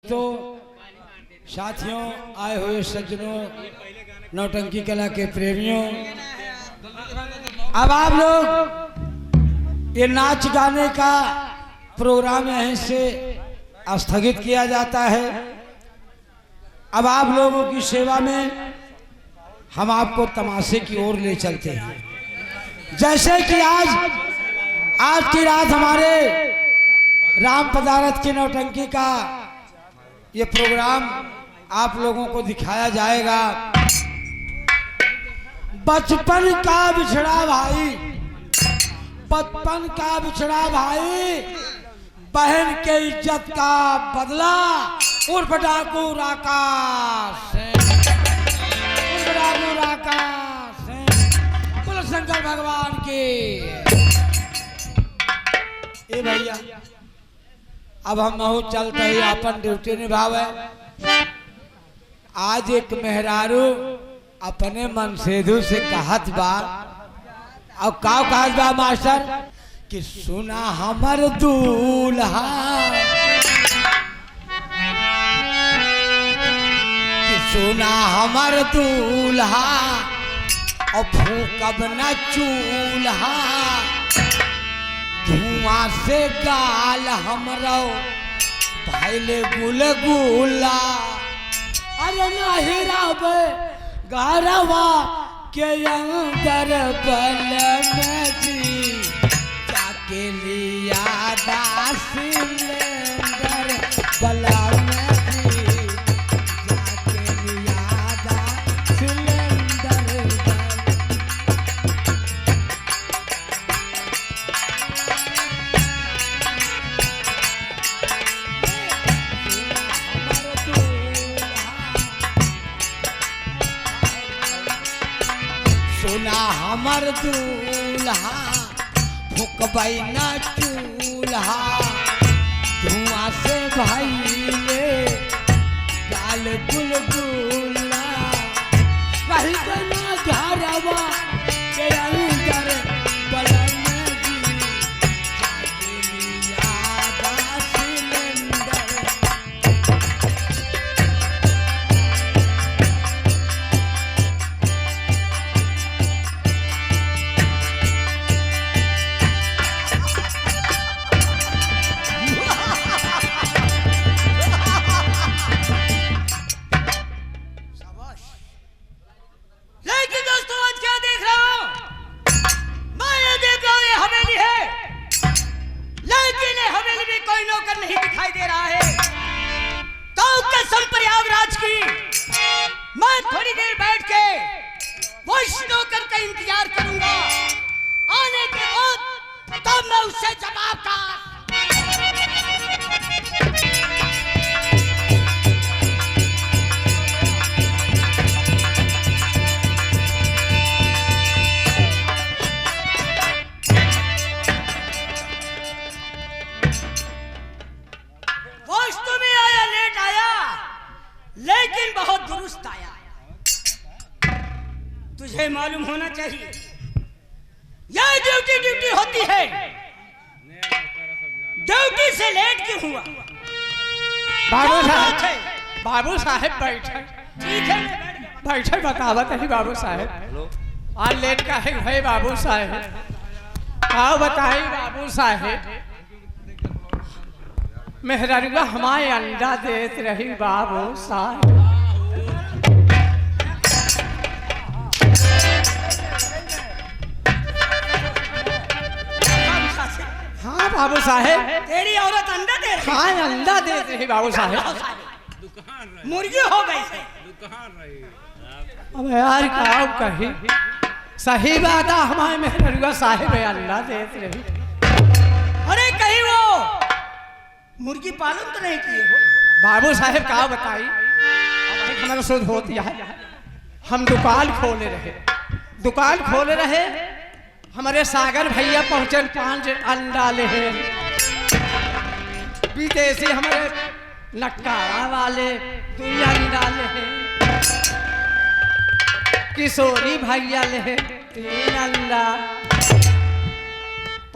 तो साथियों, आए हुए सज्जनों, नौटंकी कला के प्रेमियों, अब आप लोग ये नाच गाने का प्रोग्राम यहीं से स्थगित किया जाता है। अब आप लोगों की सेवा में हम आपको तमाशे की ओर ले चलते हैं। जैसे कि आज की रात हमारे राम पदारथ की नौटंकी का ये प्रोग्राम आप लोगों को दिखाया जाएगा। बचपन का बिछड़ा भाई, बचपन का बिछड़ा भाई, बहन के इज्जत का बदला उर्फ डाकू राकाश सिंह, उर्फ डाकू राकाश सिंह, बोलो शंकर भगवान की। ए भैया, अब हम बहुत चलते ही अपन ड्यूटी निभावे। आज एक मेहरारू अपने मनसेधु से कहत बा, और का कहत बा मास्टर कि सुना हमर दूल्हा, कि सुना हमर दूल्हा, और फूकब न चूल्हा, धुआं से गाल हमरो पहले गुलगुला, अरे नहीं रबे गरवा के अंदर बल में जी, जाके लिया सिलेंडर बला में जी, जाके लिया सिलेंडर सुना हमर दूल्हा, फुकबई न चूल्हा, धुआं से भइले गाल गुलगुला, रही गना घरवा के अंदर बलन जी, जाके लिया सिलेंडर। मैं थोड़ी देर बैठ के वैष्णो करके इंतजार करूंगा, आने के बाद तब मैं उससे जवाब का वैष्णो में आया, लेट आया, लेकिन बहुत दुरुस्त आया। तुझे मालूम होना चाहिए यह ड्यूटी होती है। ड्यूटी से लेट क्यों हुआ? बाबू साहेब बैठे। ठीक है, बैठे बतावत है बाबू साहेब, आज लेट का है भाई बाबू साहेब। आओ बताई बाबू साहेब, मेहरारूआ हमारे अंडा देत रही बाबू साहेब। हाँ बाबू साहेब, तेरी औरत अंडा दे रही? हाँ अंडा देत रही बाबू साहेब। मुर्गी हो गई से। अब यार क्या कही, सही बात है, हमारे मेहरारूआ साहेब अंडा देत रही। अरे कहीं वो मुर्गी पालन तो नहीं किए हो? बाबू साहेब का बताई, हमारा शुद्ध होती है। हम दुकान खोले रहे, हमारे सागर भैया पहुंचे 5 अंडा ले, विदेशी हमारे नक्कारा वाले 2 अंडा ले, किशोरी भैया ले 3 अंडा,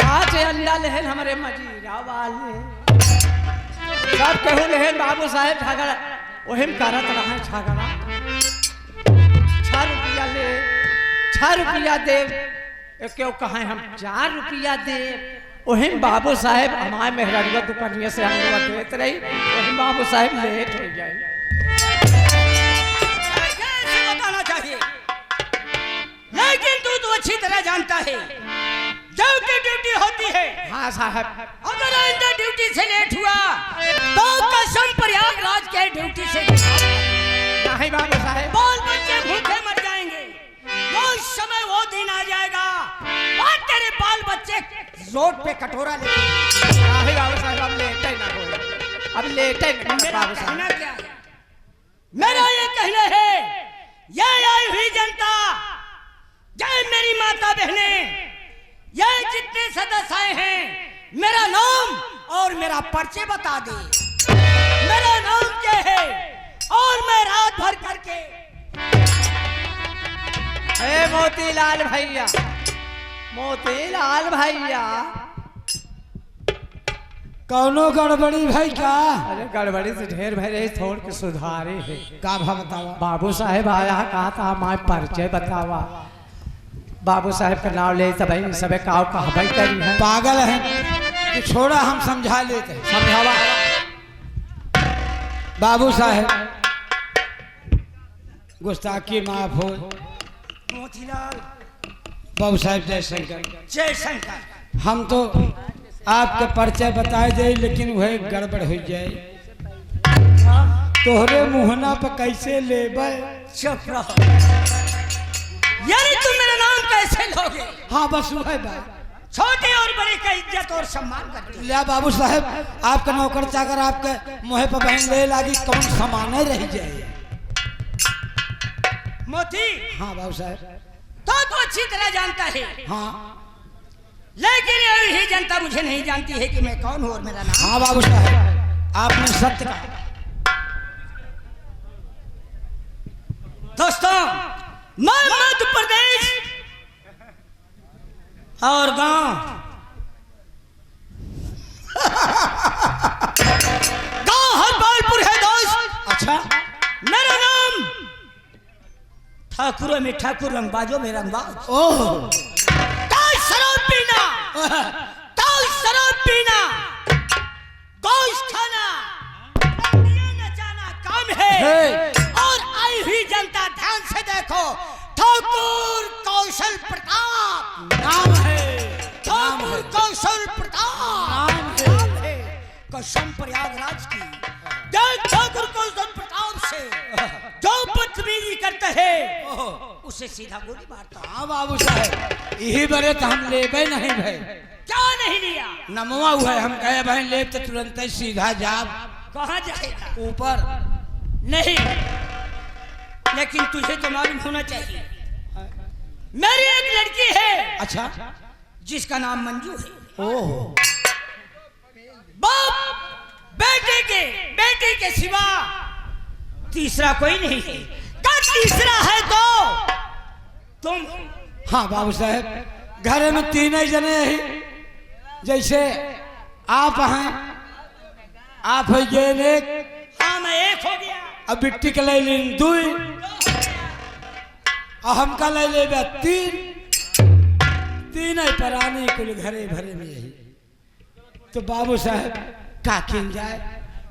5 अंडा ले हमारे मजीरा वाले। सब केहू लेहन बाबू साहेब झगड़ा ओहिम करत रहा झगड़ा 6 रुपया ले 6 रुपया दे क्यों कहें हम 4 रुपया दे ओहिम बाबू साहेब हमारे मेहरानिया दुकानिया से हम लोग देते रही ओहिम बाबू साहेब लेट हो जाए। कैसे बताना चाहिए, लेकिन तू तो अच्छी तरह जानता है जब की ड्यूटी होती है। हाँ साहब, अगर आइंदा ड्यूटी से लेट हुआ तो कसम प्रयागराज के ड्यूटी से नहीं बाबू साहेब, बाल बच्चे भूखे मर जाएंगे। वो समय वो दिन आ जाएगा और तेरे बाल बच्चे रोड पे कटोरा लेके। नहीं बाबू साहेब, अब लेट ही ना हो, अब लेट ही ना मेरा बाबू कहना साहब। क्या है, मेरा ये कहना है, ये आई हुई जनता, ये मेरी माता बहने, ये जितने सदस्य आए हैं, मेरा नाम और मेरा पर्चे बता दे। मेरा नाम क्या है और मैं रात भर करके। हे मोतीलाल भैया, मोतीलाल भैया, कौनो गड़बड़ी भाई का? अरे गड़बड़ी से ढेर भरे थोड़ के सुधारे है। का भा बतावा? बाबू साहेब आया कहा था हमारे परिचय बतावा। बाबू साहेब का नाम ले सब सबे काव कहबई करी है। पागल है तो छोड़ा, हम समझा लेते हैं। समझावा। बाबू साहेब गुस्ताखी माफ हो। मोतीलाल बाबू साहेब जयशंकर, जयशंकर, हम तो आपके परिचय बताए दे लेकिन वह गड़बड़ हो जाए। तोहरे मुहना पर कैसे लेबे? चुप रहो। यानी तुम मेरा नाम कैसे लोगे? हाँ बस वह बात। छोटे और बड़े का इज्जत और सम्मान करते। लिया बाबू साहेब, आपका नौकर चाकर आपके मुँह पर बहन ले लागी, कौन सामान रह जाए। मोती, हाँ बाबू साहेब, तो अच्छी तरह जानता है, हाँ लेकिन यही जनता मुझे नहीं जानती है कि मैं कौन हूँ और मेरा नाम। हाँ बाबू साहेब, आपने सत्य कहा। दोस्तों, मैं मध्य प्रदेश और गांव हरपालपुर है दोस्त। अच्छा, मेरा नाम ठाकुरों में ठाकुर, रंगबाजों में रंगबाज। ओह शराब पीना, शराब पीना, गोश्त खाना, नचाना काम है। और आई हुई जनता ध्यान से देखो, ठाकुर कौशल प्रताप नाम है, ठाकुर कौशल प्रताप नाम है। कसम प्रयागराज की, देख ठाकुर कौशल प्रताप से जो बदतमीजी करते हैं उसे सीधा गोली मारता। हाँ बाबू साहेब, यही बड़े तो हम लेबे नहीं भाई। क्या नहीं लिया? नमवा हुआ है, हम कहे बहन ले तो तुरंत ही सीधा जाब। कहाँ जाएगा? ऊपर नहीं, लेकिन तुझे तो मालूम होना चाहिए, मेरी एक लड़की है। अच्छा, जिसका नाम मंजू है। ओह, बाप बेटे के सिवा तीसरा कोई नहीं है। का तीसरा है तो तुम। हाँ बाबू साहेब, घर में तीन ही जने ही, जैसे आप हैं, आप है ये एक, हाँ मैं एक हो गया। अब बिट्टी के ले लीन दुई, और हम का ले ले तीन ही परानी कुल घरे भरे में यही। तो बाबू साहेब का खिल जाए,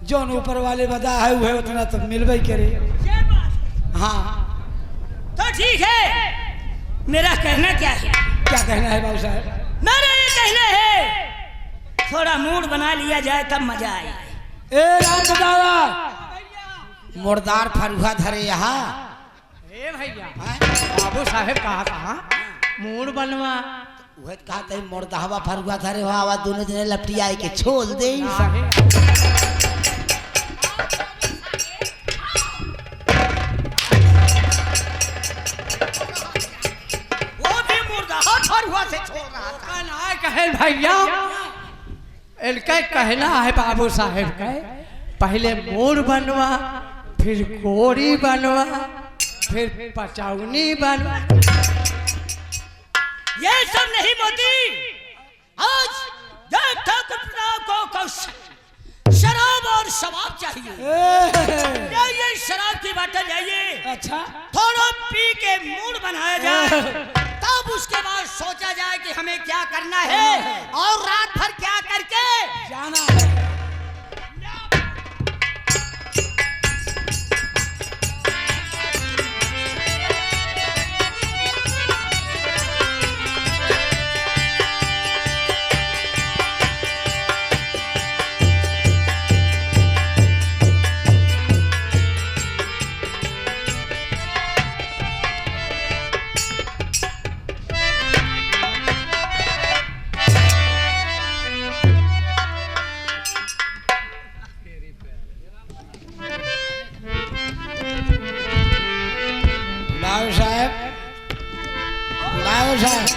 जोन ऊपर वाले बदा है वह उतना तो मिलबे करे। ये बात। हाँ तो ठीक है, मेरा कहना क्या है? क्या कहना है बाबू साहब? मेरा ये कहना है, थोड़ा मूड बना लिया जाए तब मजा आए। ए राम दादा, मुर्दार फरुआ धरे यहाँ। ए भैया, बाबू साहेब कहा मूड बनवा। वह कहा था मुर्दावा फरुआ धरे हो, आवाज दोनों जने लपटी आई के छोड़ दे। से छोड़ रहा था। ना कहे भैया, इनका कहना है बाबू साहेब का, पहले मूड बनवा, फिर कोड़ी बनवा, फिर पचौनी बनवा। ये सब नहीं मोती, आज ठाकुर प्रताप को शराब और अच्छा थोड़ा पी के मूड बनाया जाए, तब उसके बाद सोचा जाए कि हमें क्या करना है और रात भर क्या करके जाना है। बाबू साहब, बाबू साहब,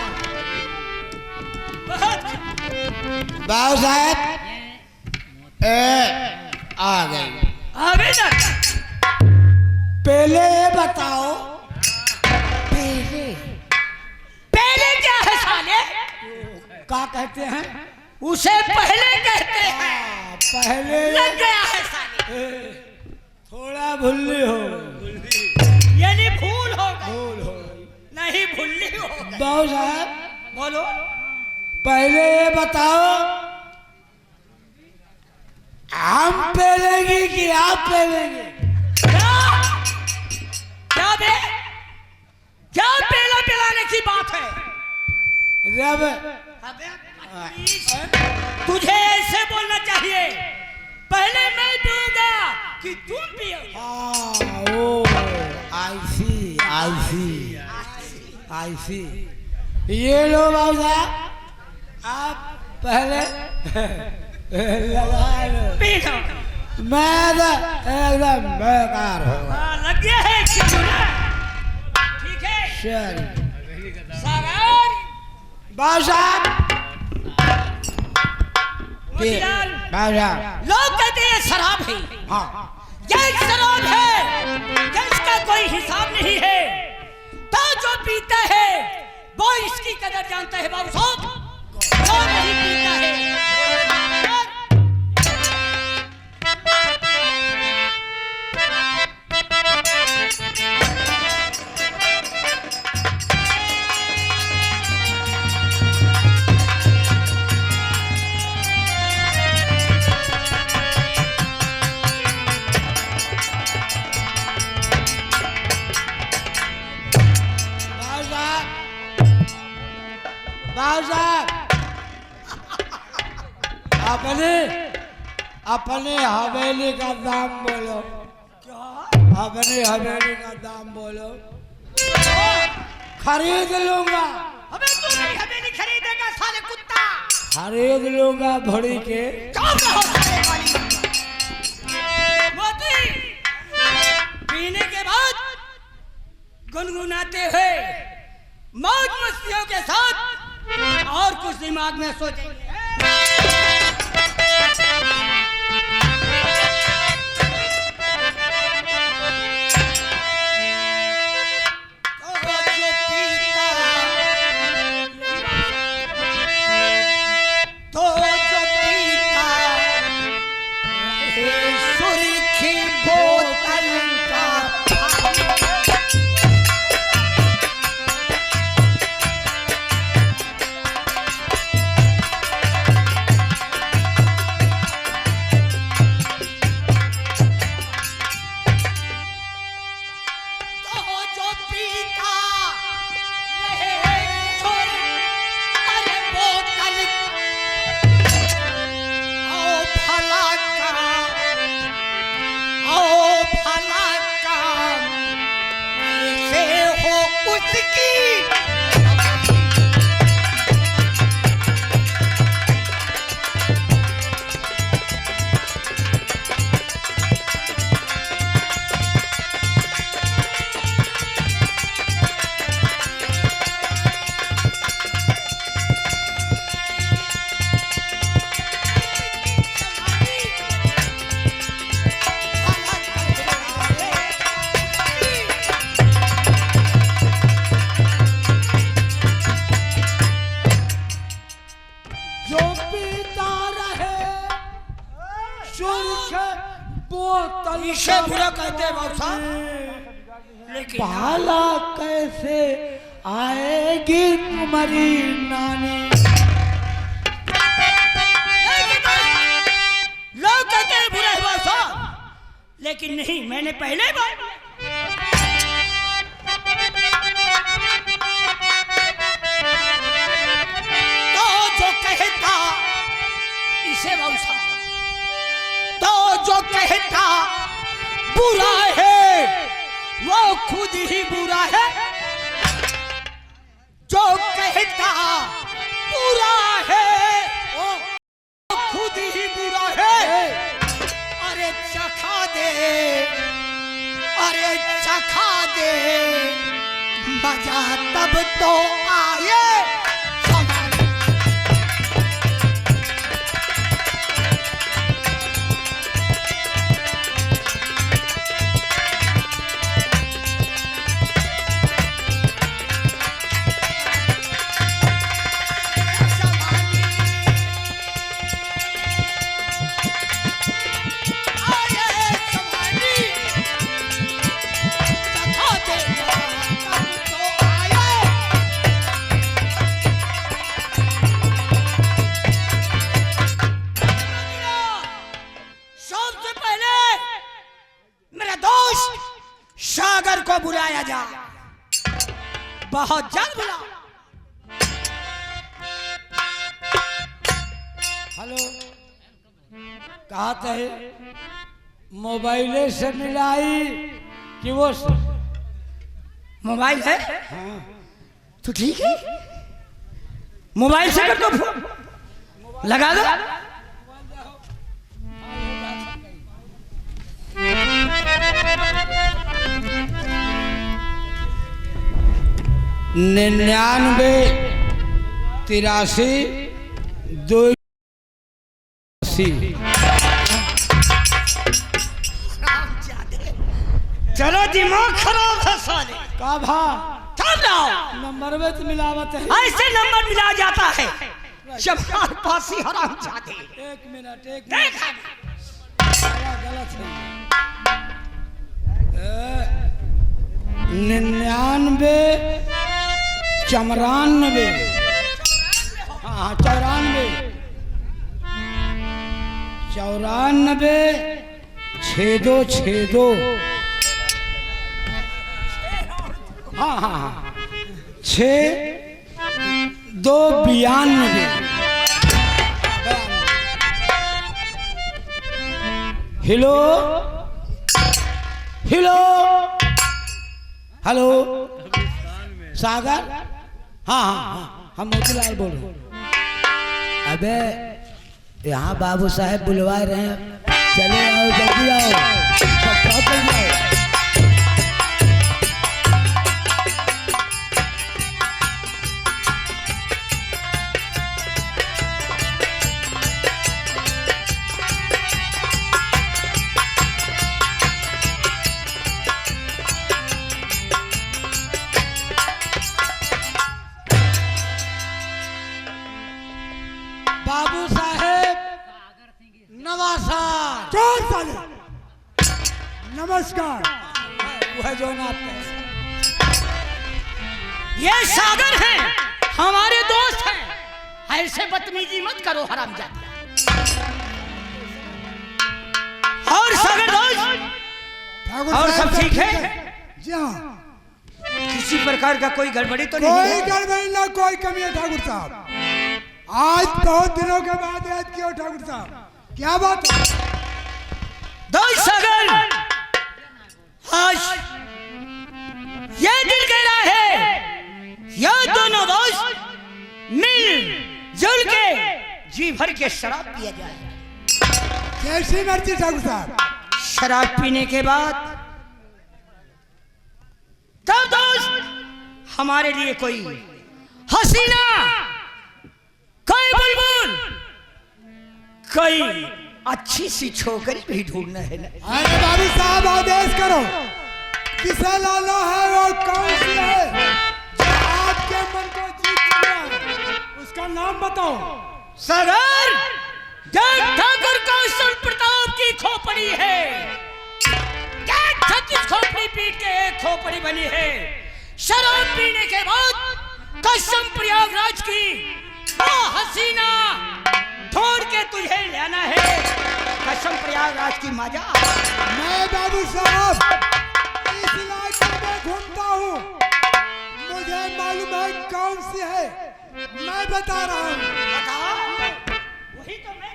बाबू साहब, आ गई। अबे ना पहले ये बताओ, पहले पहले क्या है साले? क्या कहते हैं? उसे पहले कहते हैं। पहले लग गया है साले, थोड़ा भुल्ली हो, यानी भूल हो गई। भूल हो गई। नहीं भूलनी हो गई। बाबू साहब, बोलो। पहले ये बताओ, हम पहलेंगे कि आप पहलेंगे? क्या क्या बे? क्या पहला पिलाने की बात है? जब अबे तुझे ऐसे बोलना चाहिए, पहले मैं दूंगा कि तुम पियो। ओ आई सी, ये लो बाबू साहब, आप पहले लगा लो। P low. मैं तो एकदम बेकार हो गया। लग गया है खिलौना। ठीक है चल सागर बाबू साहब, मोतीलाल, बाबू साहब, लोग कहते हैं शराब है। हाँ ये शराब है, जिसका कोई हिसाब नहीं है। तो जो पीता है वो इसकी कदर जानता है बाबू साहब, जो नहीं पीता है। बाबू साहब, अपने हवेली का दाम बोलो। अपने हवेली का दाम बोलो, खरीद लूंगा। अबे तू नहीं हवेली खरीदेगा साले कुत्ता। खरीद लूंगा भरी के। चुप रहो साले वाली। मोती पीने के बाद गुनगुनाते हुए मौज मस्तियों के साथ और कुछ दिमाग में सोचेंगे। लेकिन भाला कैसे आएगी तुम्हारी नानी। लोग कहते हैं बुरा हुआ साहब, लेकिन नहीं, मैंने पहले बार तो जो कहता इसे वंशा, तो जो कहता बुरा है वो खुद ही बुरा है, जो कहता बुरा है वो खुद ही बुरा है। अरे चखा दे, अरे चखा दे, मजा तब तो आए। सागर को बुलाया जा, बहुत जल्द बुला। हेलो, कहा है मोबाइले से मिलाई कि वो मोबाइल है? हाँ। तो ठीक है, मोबाइल से कर दो, लगा दो। निन्यानवे 83 280। चलो दिमाग खराब है साले का भा चल जाओ। नंबर में तो मिलावट है, ऐसे नंबर मिला जाता है जब हर पासी हराम जाते। एक मिनट देख गलत है। 99 94। हाँ 94 6262। हाँ हाँ हाँ 6292। हेलो हेलो हेलो सागर। हाँ हाँ हाँ हम मोतीलाल बोल रहे हैं। अबे यहाँ बाबू साहेब बुलवा रहे हैं, चले आओ जल्दी आओ, जल्दी आओ। बाबू साहेब नवासार। कौन साले? नमस्कार। वो है जो ना आपका। ये सागर हैं, हमारे दोस्त हैं, ऐसे बदतमीजी मत करो हरामजादा। और सागर दोस्त ठाकुर और साहब सब ठीक है? जी हाँ, किसी प्रकार का कोई गड़बड़ी तो नहीं कोई है? गड़बड़ी ना, कोई कमी है ठाकुर साहब। आज बहुत दिनों के बाद याद किया ठाकुर साहब, क्या बात है? दोस्त सागर, आज ये दिल कह रहा है ये दोनों दोस्त मिल जुल के जी भर के शराब पिया जाए। कैसी मर्जी ठाकुर साहब। शराब पीने के बाद तब दोस्त हमारे लिए कोई हसीना, कोई बुलबुल, कोई अच्छी सी छोकरी भी ढूंढना है ना। अरे बाबू साहब आदेश करो, किसे लाना है और कौन सी है जो आपके मन को जीत लिया है, उसका नाम बताओ। सागर, जब ठाकुर कौशल प्रताप की खोपड़ी है, जब 36 खोपड़ी पीट के एक खोपड़ी बनी है। शराब पीने के बाद कसम प्रयागराज की वो हसीना ढूंढ के तुझे लेना है। कसम प्रयागराज की मजा। मैं बाबू साहब इस इलाके में घूमता हूँ, मुझे मालूम है कौन सी है। मैं बता रहा हूँ। बता। वही तो मैं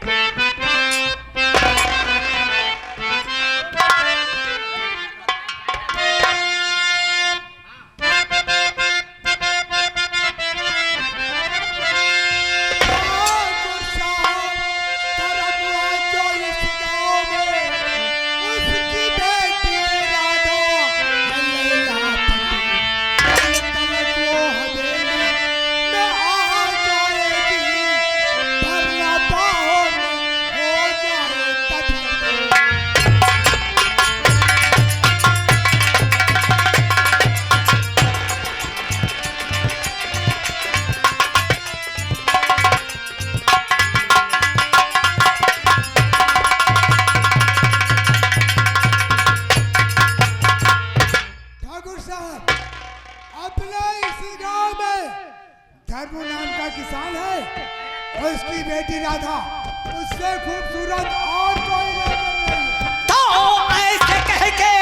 धर्मू नाम का किसान है और उसकी बेटी राधा उससे खूबसूरत और कोई नहीं है। तो ऐसे कह के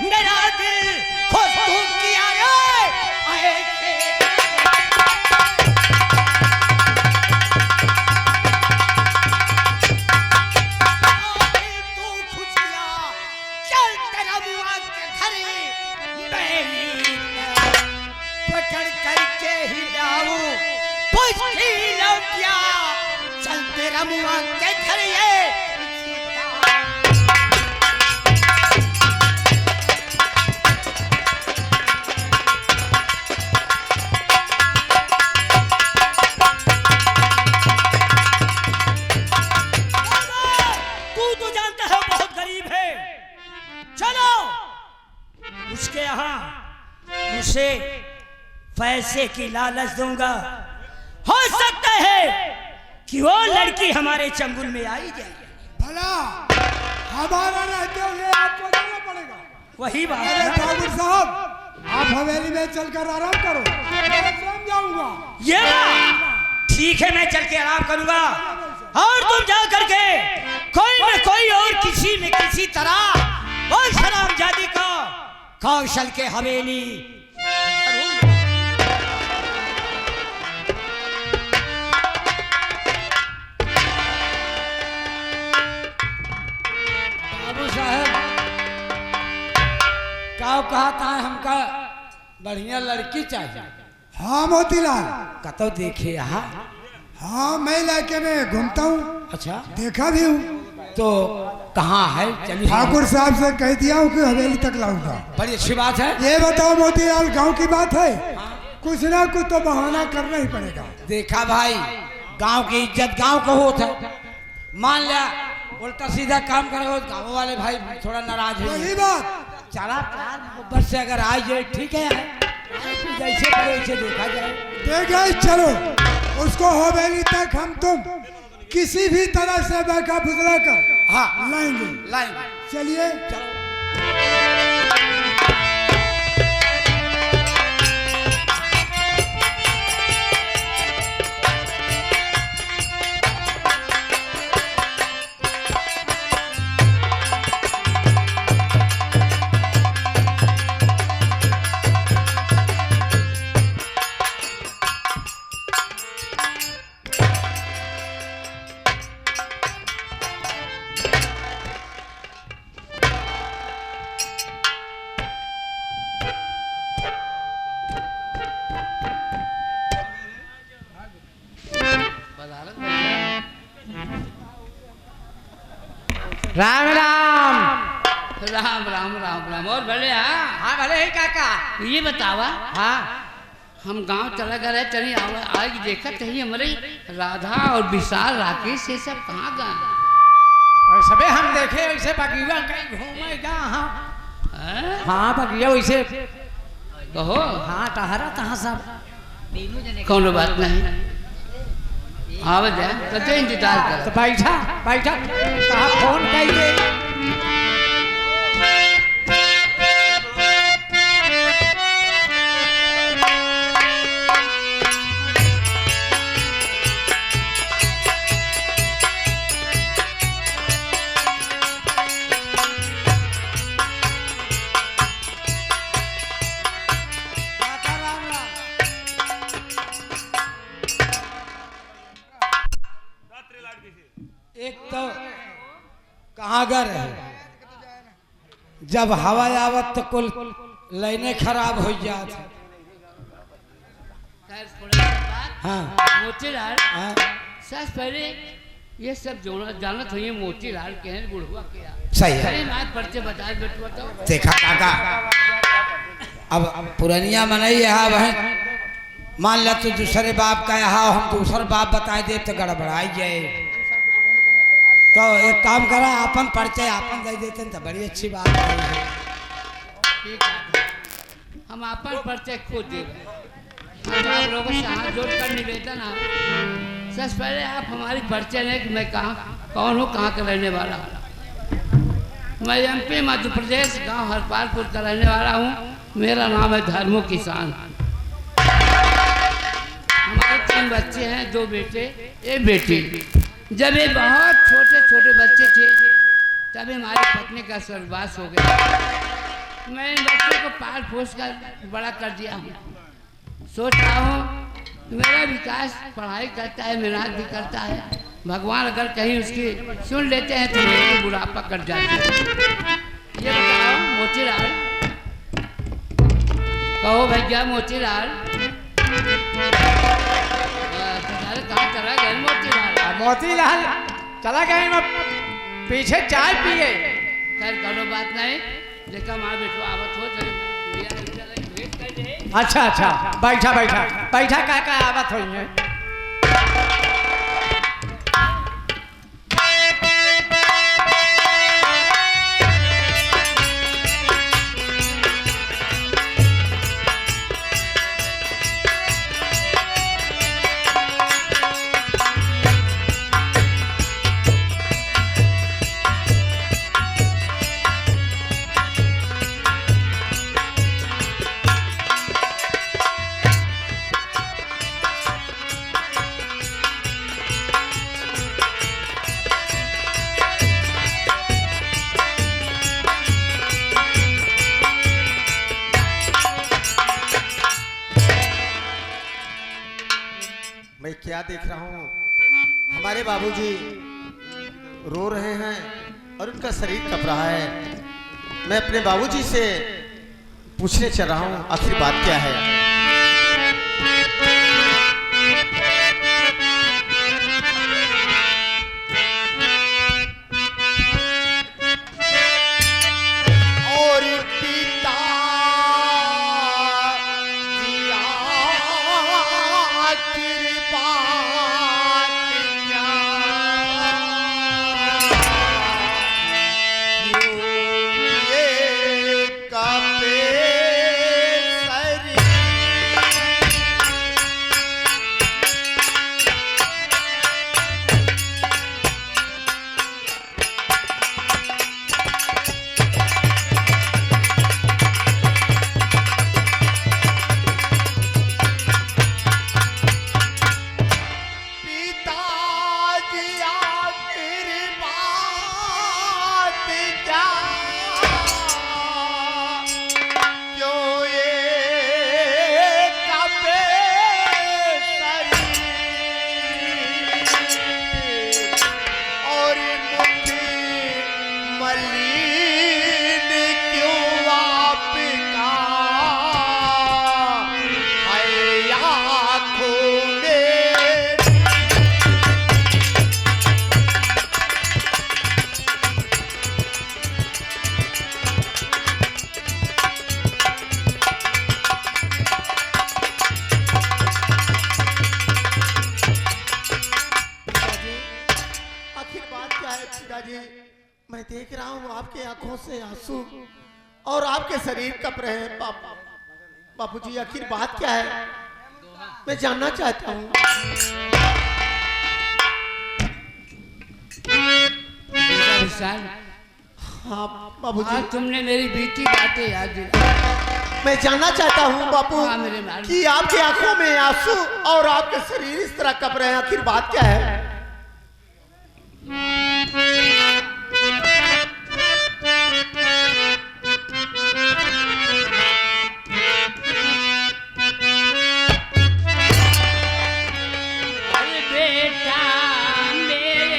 मेरा दिल खुश तू किया रे। ऐसे तू खुश किया। चल तेरा मुआ के घरे मैं पकड़ करके ही लाऊं। पुष्टि लौटिया। चल तेरा मुआ के घरे उसके यहाँ उसे पैसे की लालच दूंगा। हो सकता है कि वो लड़की हमारे चंगुल में आई जाए। भला हमारा रहते हुए आपको जाना पड़ेगा। वही बात अरे है। ठाकुर साहब आप हवेली में चलकर आराम करो, मैं स्वयं जाऊंगा। ये बात ठीक है, मैं चल के आराम करूंगा और तुम जा करके कोई न कोई और किसी न किसी तरह और शराबजादी को कौशल के हवेली जरूर। बाबू साहब का कहता है हमका बढ़िया लड़की चाहिए। हाँ मोतीलाल, कतो देखे यहाँ। हाँ मैं इलाके में घूमता हूँ, अच्छा देखा भी हूँ। तो कहाँ है? चलिए ठाकुर साहब से कह दिया हूँ कि हवेली तक लाऊंगा। बड़ी अच्छी बात है। ये बताओ मोतीलाल, गांव की बात है, कुछ ना कुछ तो बहाना करना ही पड़ेगा। देखा भाई, गांव की इज्जत गांव को होता है। मान लिया उल्टा सीधा काम करेगा तो गाँव वाले भाई थोड़ा नाराज हो। वही बात। चला प्यार मोहब्बत से अगर आ जाए ठीक है, जैसे करे वैसे देखा जाए। देखे चलो, उसको हवेली तक हम तुम किसी भी तरह से बैठा फुसला कर हाँ लाएंगे। लाइन चलिए चलो। राम राम। राम राम राम राम। और भले हाँ हाँ भले ही काका। ये बतावा, हाँ हम गांव चला गए चली आज देखा चाहिए हमारे राधा और विशाल राकेश ये सब कहाँ गए? और सबे हम देखे वैसे बगिया कहीं घूमेगा। हाँ हैं? हाँ बगिया वैसे कहो हाँ टहरा तहाँ सब। कौन बात नहीं, आव जाए तो इंतजार कर। तो बैठा बैठा कहा फोन कहिए। एक तो कहाँ गर है, जब हवा आवत तो कुल लाइनें खराब हो जात। खैर थोड़ी बात हाँ मोतीलाल हाँ सच पहले ये सब जानत हुई मोतीलाल के हैं बुढ़वा के सही है। सही बात पर्चे बता बेटवा तो देखा काका, अब पुरानिया मनई यहाँ वह मान ला तो दूसरे बाप का यहाँ हम दूसरा बाप बताए दे तो गड़बड़ाई जाए। तो एक काम करा, अपन परिचय अपन दे देते तो बड़ी अच्छी बात है। ठीक है, हम अपन परिचय खुद देंगे। हम आप लोगों से हाथ जोड़ कर निवेदन है, सबसे पहले आप हमारी परिचय लें कि मैं कहाँ कौन हूँ, कहाँ का रहने वाला हूँ। मैं MP मध्य प्रदेश गांव हरपालपुर का रहने वाला हूँ। मेरा नाम है धर्मो किसान। हमारे 3 बच्चे हैं, 2 बेटे 1 बेटी। जब ये बहुत छोटे छोटे बच्चे थे तभी हमारी पत्नी का स्वर्गवास हो गया। मैं इन बच्चों को पाल पोस कर बड़ा कर दिया हूँ। सोच रहा हूँ मेरा विकास पढ़ाई करता है, मेहनत भी करता है। भगवान अगर कहीं उसकी सुन लेते हैं तो मेरे बुढ़ापा कट जाता है। ये बताओ मोतीलाल, कहो भैया मोतीलाल, कहाँ चला गया मोतीलाल? मोतीलाल चला गए, मैं पीछे चाय पिए। खैर करो बात नहीं, देखा माँ बेटो आवत हो तो वेट कर दे। अच्छा अच्छा, बैठा बैठा बैठा, क्या आवत हुई है? मैं क्या देख रहा हूँ, हमारे बाबूजी रो रहे हैं और उनका शरीर कप रहा है। मैं अपने बाबूजी से पूछने चल रहा हूँ आखिर बात क्या है। और पिता मैं देख रहा हूँ आपके आंखों से आंसू और आपके शरीर कप रहे हैं। बापूजी आखिर बात क्या है, मैं जानना चाहता हूँ। विशाल, हाँ बाबूजी, आज तुमने मेरी बीती बातें याद दिलाई। मैं जानना चाहता हूँ बापू हाँ, मेरे लाल। कि आपके आंखों में आंसू और आपके शरीर इस तरह कप रहे हैं, आखिर बात क्या है। अरे बेटा मेरा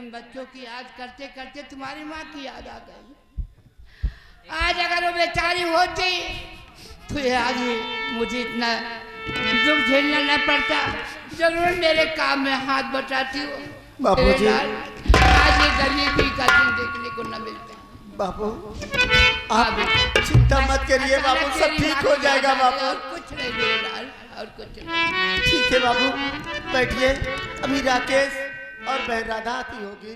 इन बच्चों की याद करते करते तुम्हारी माँ की याद आ गई। आज अगर वो बेचारी होती तो ये आज मुझे इतना दुख झेलना न पड़ता, जरूर मेरे काम में हाथ बटाती हो। बाबूजी। आज ये गरीबी का दिन देखने को न मिलता। बाबू आप चिंता मत करिए बाबू, सब ठीक हो जाएगा बाबू। और कुछ नहीं मेरे लाल, और कुछ नहीं। ठीक है बाबू, बैठिए। अभी राकेश और बहन राधा आती होगी।